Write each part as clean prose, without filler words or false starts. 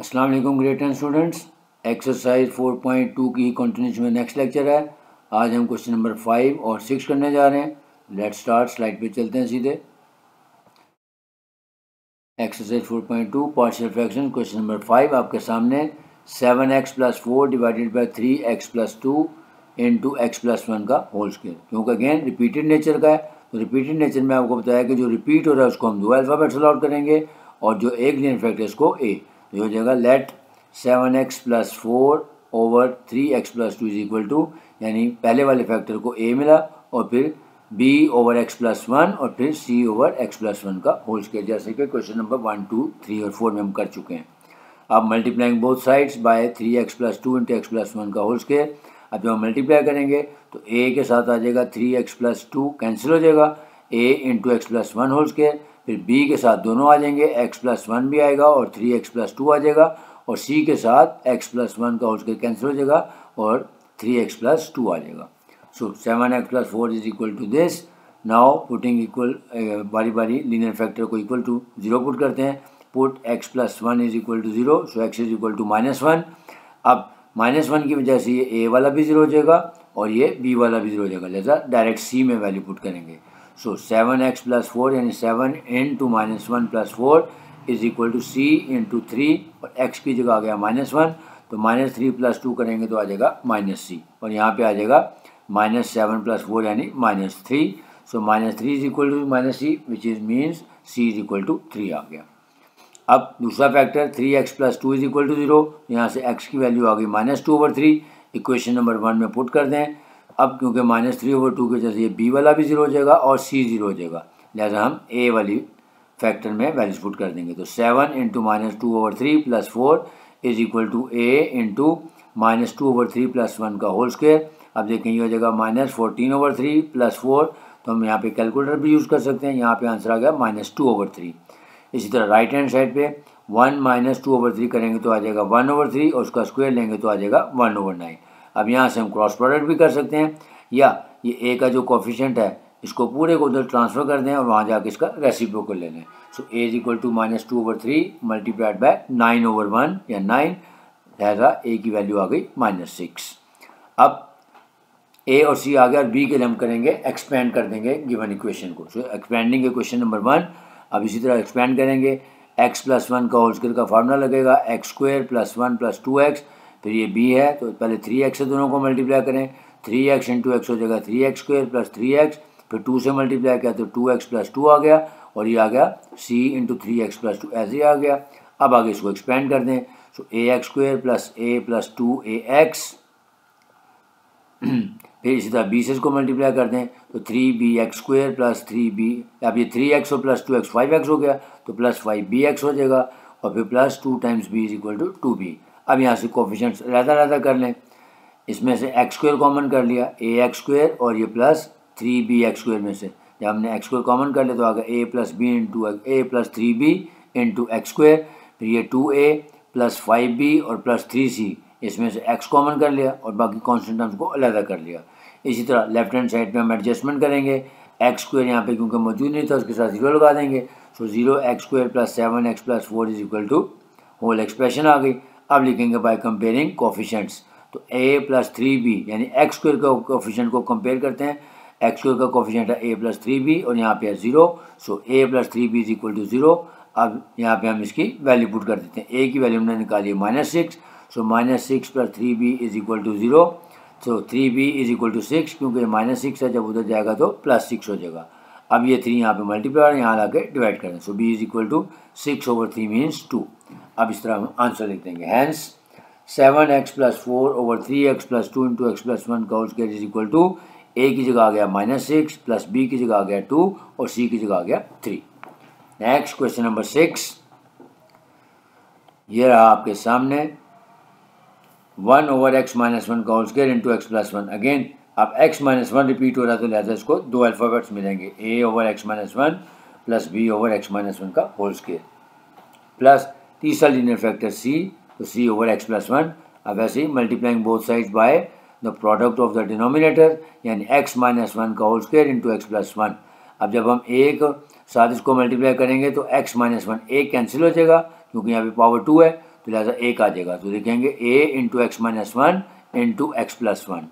अस्सलाम वालेकुम grade 10 students. Exercise 4.2 की कंटिन्यूशन में नेक्स्ट लेक्चर है। आज हम क्वेश्चन नंबर 5 और 6 करने जा रहे हैं। लेट्स स्टार्ट, स्लाइड पे चलते हैं सीधे। Exercise 4.2 partial fraction question number 5 आपके सामने 7x + 4 divided by 3x + 2 into x + 1 का होल स्क्वायर। क्योंकि अगेन रिपीटेड नेचर का है, तो रिपीटेड नेचर में आपको बताया कि जो रिपीट हो रहा है उसको हम दो अल्फ़ाबेट्स अलाउड करेंगे और जो एक लीनियर फैक्टर है उसको ए। तो हो जाएगा let 7x + 4 over 3x + 2 is equal to, यानी पहले वाले फैक्टर को a मिला और फिर b ओवर x + 1 और फिर c ओवर x + 1 का होल स्क्वायर, जैसे कि क्वेश्चन नंबर 1, 2, 3 और 4 में हम कर चुके हैं। अब multiplying both sides bye 3x + 2 into x + 1 का होल स्क्वायर। अब जब हम मल्टीप्लाई करेंगे तो a के साथ आ जाएगा 3x + 2 कैंसिल हो जाएगा, a into x + 1 whole square. फिर b के साथ दोनों आ जाएंगे, x + 1 भी आएगा और 3x + 2 आ जाएगा और c के साथ x + 1 का होल स्क्वायर कैंसिल हो जाएगा और 3x + 2 आ जाएगा। So 7x + 4 is equal to this. Now putting equal, बारी बारी लीनियर फैक्टर को इक्वल टू 0 पुट करते हैं। Put x + 1 is equal to 0, so x is equal to -1। अब -1 की वजह से ये a वाला भी 0 हो जाएगा और ये b वाला भी 0 हो जाएगा, लिहाजा डायरेक्ट c में वैल्यू पुट करेंगे। सो 7x + 4 यानी 7 into -1 + 4 is equal to c into 3 और x की जगह आ गया -1, तो -3 + 2 करेंगे तो आ जाएगा -c और यहाँ पे आ जाएगा -7 + 4 यानी -3। So -3 is equal to -c which is means c is equal to 3 आ गया। अब दूसरा factor 3x + 2 is equal to 0, यहाँ से x की वैल्यू आ गई -2/3, इक्वेशन नंबर 1 में पुट कर दें। अब क्योंकि -3/2 की वजह से ये b वाला भी 0 हो जाएगा और c 0 हो जाएगा, लिहाजा हम a वाली फैक्टर में वैल्यूज पुट कर देंगे। तो 7 into -2/3 + 4 is equal to a into -2/3 + 1 का होल स्क्वायर। अब देखें ये हो जाएगा -14/3 + 4, तो हम यहाँ पे कैलकुलेटर भी यूज़ कर सकते हैं। यहाँ पे आंसर आ गया -2/3। इसी तरह राइट हैंड साइड पे 1 - 2/3 करेंगे तो आ जाएगा 1/3 और उसका स्क्वायर लेंगे तो आ जाएगा 1/9। अब यहाँ से हम क्रॉस प्रोडक्ट भी कर सकते हैं, या ये a का जो कोफिशिएंट है इसको पूरे को उधर ट्रांसफ़र कर दें और वहाँ जाके इसका रेसिप्रोकल ले लें। So a is equal to -2/3 multiplied by 9/1 या 9, लिहाजा a की वैल्यू आ गई -6। अब a और c आ गया और b के लिए हम करेंगे एक्सपेंड कर देंगे गिवन इक्वेशन को। सो एक्सपेंडिंग इक्वेशन नंबर 1। अब इसी तरह एक्सपेंड करेंगे, x + 1 का होल स्क्वायर का फार्मूला लगेगा x² + 1 + 2x, फिर ये b है तो पहले 3x से दोनों को मल्टीप्लाई करें, 3x इंटू x हो जाएगा 3x² + 3x, फिर 2 से मल्टीप्लाई किया तो 2x + 2 आ गया और ये आ गया c इंटू 3x + 2 ऐसे ही आ गया। अब आगे इसको एक्सपेंड कर दें, सो ax² + a + 2ax, फिर इसी तरह b से इसको मल्टीप्लाई कर दें तो 3bx² + 3b, अब ये 3x और + 2x 5x हो गया तो +5bx हो जाएगा और फिर +2 × b = 2b। अब यहाँ से कोफिशिएंट्स अलग-अलग कर लें, इसमें से x² कॉमन कर लिया, ax² और ये +3bx² में से जब हमने x² कॉमन कर लिया तो आ गया a + b into a + 3b into x², फिर ये 2a + 5b और +3c, इसमें से x कॉमन कर लिया और बाकी कांस्टेंट टर्म्स को अलग कर लिया। इसी तरह लेफ्ट हैंड साइड पे हम एडजस्टमेंट करेंगे, x² यहाँ पे क्योंकि मौजूद नहीं था उसके साथ 0 लगा देंगे। So 0x² + 7x + 4 is equal to whole expression आ गई। अब लिखेंगे बाय कंपेयरिंग कोफिशिएंट्स, तो a + 3b यानी x² का कोफिशिएंट को कंपेयर करते हैं। x² का कोफिशिएंट है a + 3b और यहाँ पे है 0, so a + 3b is equal to 0। अब यहाँ पे हम इसकी वैल्यू पुट कर देते हैं, a की वैल्यू हमने निकाली है -6, so -6 + 3b is equal to 0। So 3b is equal to 6, क्योंकि -6 है जब उधर जाएगा तो +6 हो जाएगा। अब ये 3 यहाँ पे मल्टीप्लाई यहाँ ला के डिवाइड कर दें, so b is equal to 6/3 means 2। अब इस तरह हम आंसर लिख देंगे, hence 7x + 4 over 3x + 2 into x + 1 का whole square is equal to a की जगह आ गया -6 प्लस b की जगह आ गया 2 और c की जगह आ गया 3। नेक्स्ट क्वेश्चन नंबर 6, ये रहा आपके सामने 1 ओवर x - 1 का whole square into x + 1। Again अब x - 1 रिपीट हो रहा है तो लिहाजा इसको दो अल्फ़ाबेट्स मिलेंगे, a over x - 1 plus b over x - 1 का होल स्क्वायर प्लस तीसरा लीनियर फैक्टर c, तो c ओवर x + 1। अब ऐसे ही multiplying both sides by the product of the denominator यानी x - 1 का होल स्क्वायर इंटू x + 1। अब जब हम एक साथ इसको मल्टीप्लाई करेंगे तो x - 1 एक कैंसिल हो जाएगा क्योंकि यहाँ पे पावर 2 है, तो लिहाजा एक आ जाएगा, तो लिखेंगे a into x minus one into x plus one.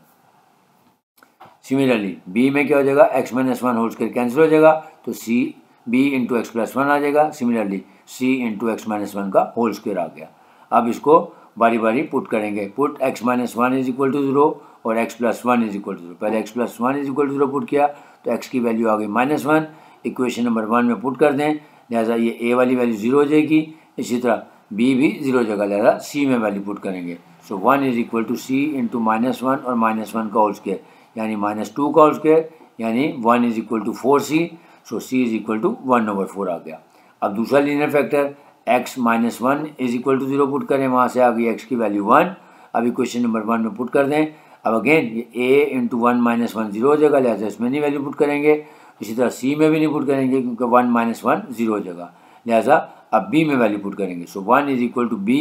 Similarly b में क्या हो जाएगा, x minus one whole square cancel हो जाएगा, तो c b into x plus one आ जाएगा। Similarly c into x minus one का होल स्क्वायर आ गया। अब इसको बारी बारी पुट करेंगे। Put x minus one is equal to zero और x plus one is equal to zero. पहले x plus one is equal to zero put किया तो x की वैल्यू आ गई minus one. Equation number one में put कर दें, लिहाजा ये a वाली वैल्यू जीरो हो जाएगी। इसी तरह b भी जीरो हो जाएगा, लिहाजा c में वैल्यू पुट करेंगे। So one is equal to c into minus one और माइनस वन का होल स्क्वायर यानी माइनस टू का होल स्क्वायर यानी one is equal to four c. So c is equal to one over four आ गया। अब दूसरा linear factor x minus one is equal to zero put करें, वहाँ से आ गई x की वैल्यू वन। अब इक्वेशन नंबर वन में पुट कर दें। अब अगेन ये a into one minus one zero हो जाएगा, लिहाजा इसमें नहीं वैल्यू पुट करेंगे। इसी तरह c में भी नहीं पुट करेंगे क्योंकि वन माइनस वन जीरो हो जाएगा, लिहाजा अब b में वैल्यू पुट करेंगे। So one is equal to b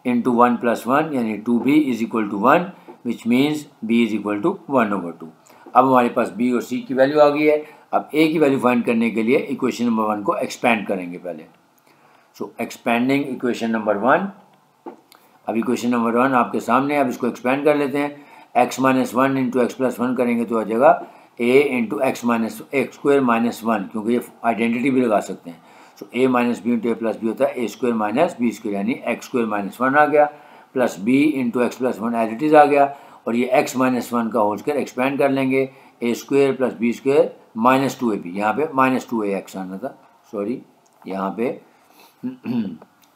into one plus one यानी two b is equal to one, which means b is equal to one over two. अब हमारे पास b और c की वैल्यू आ गई है। अब a की वैल्यू फाइंड करने के लिए इक्वेशन नंबर वन को एक्सपेंड करेंगे पहले। So expanding equation number one. अब इक्वेशन नंबर वन आपके सामने, अब इसको एक्सपेंड कर लेते हैं। x minus one into x plus one करेंगे तो आ जाएगा a into x minus x square minus one, क्योंकि ये आइडेंटिटी भी लगा सकते हैं। So a minus b into a plus b होता है a square minus b square यानी एक्स स्क्वायर माइनस वन आ गया, plus b into x plus one as it is आ गया। और ये x माइनस वन का होल स्क्वायर एक्सपेंड कर लेंगे, a square plus b square minus two a b, यहाँ पे माइनस टू ए एक्स आना था, सॉरी यहाँ पे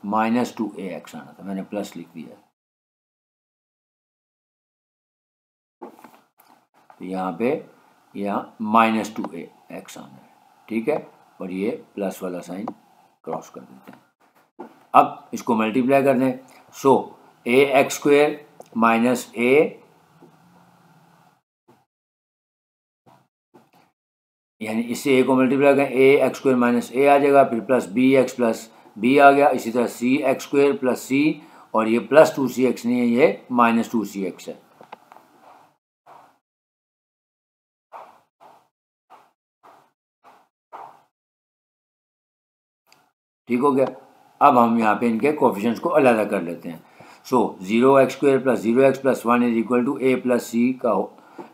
माइनस टू ए एक्स आना था, मैंने प्लस लिख दिया। तो यहाँ पे यहाँ माइनस टू ए एक्स आना है, ठीक है। और ये प्लस वाला साइन क्रॉस कर देते हैं। अब इसको मल्टीप्लाई कर दें। So a x square minus a यानी इससे ए को मल्टीप्लाई करें, a x square minus a आ जाएगा, फिर plus b x plus b आ गया। इसी तरह c x square plus c, और ये प्लस टू सी एक्स नहीं है, ये माइनस टू सी एक्स है। ठीक हो गया। अब हम यहाँ पे इनके कोफिशिएंट्स को अलग कर लेते हैं। So zero x square plus zero x plus one is equal to a plus c का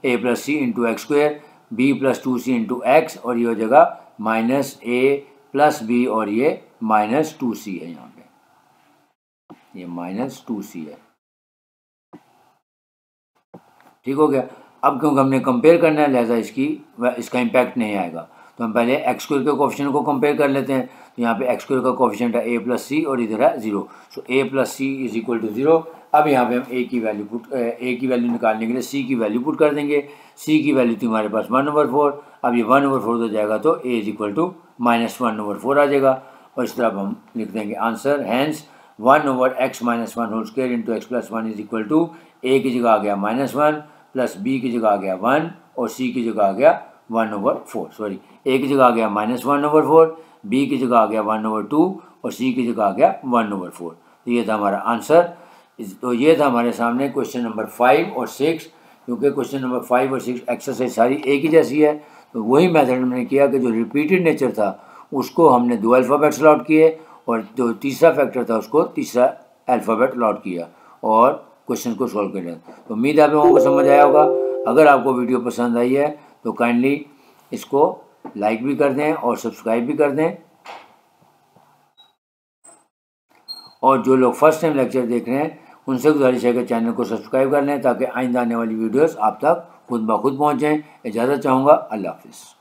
a plus c into x square, b plus two c into x, और ये हो जाएगा माइनस ए प्लस बी, और ये माइनस टू सी है, यहाँ पे ये माइनस टू सी है। ठीक हो गया। अब क्योंकि हमने कंपेयर करना है, लिहाजा इसका इम्पैक्ट नहीं आएगा, तो हम पहले एक्स स्क्वायर के कोफिशिएंट को कंपेयर कर लेते हैं। तो यहाँ पे एक्स स्क्वायर का कोफिशिएंट है ए प्लस सी और इधर है zero. So a plus c is equal to zero. अब यहाँ पे हम ए की वैल्यू निकालने के लिए सी की वैल्यू पुट कर देंगे। सी की वैल्यू थी हमारे पास वन ओवर फोर, अब ये वन ओवर फोर हो जाएगा तो a is equal to minus one over four आ जाएगा। और इस तरह हम लिख देंगे answer, hence one over x minus one whole square into x plus one is equal to a की जगह आ गया माइनस वन, प्लस बी की जगह आ गया वन, और सी की जगह आ गया one over four, sorry a की जगह आ गया minus one over four, b की जगह आ गया वन ओवर टू, और सी की जगह आ गया वन ओवर फोर। तो ये था हमारा आंसर। तो ये था हमारे सामने क्वेश्चन नंबर 5 और 6। क्योंकि क्वेश्चन नंबर 5 और 6 एक्सरसाइज सारी एक ही जैसी है, तो वही मेथड हमने किया कि जो रिपीटेड नेचर था उसको हमने दो अल्फ़ाबेट्स अलॉट किए, और जो तीसरा फैक्टर था उसको तीसरा अल्फ़ाबेट अलॉट किया, और क्वेश्चन को सॉल्व कर लिया। तो उम्मीद है आप लोगों को समझ आया होगा। अगर आपको वीडियो पसंद आई है तो काइंडली इसको लाइक भी कर दें और सब्सक्राइब भी कर दें। और जो लोग फर्स्ट टाइम लेक्चर देख रहे हैं उनसे गुजारिश है कि चैनल को सब्सक्राइब कर लें ताकि आइंदा आने वाली वीडियोस आप तक खुद ब खुद पहुँचें। इजाज़त चाहूँगा। अल्लाह हाफिज़।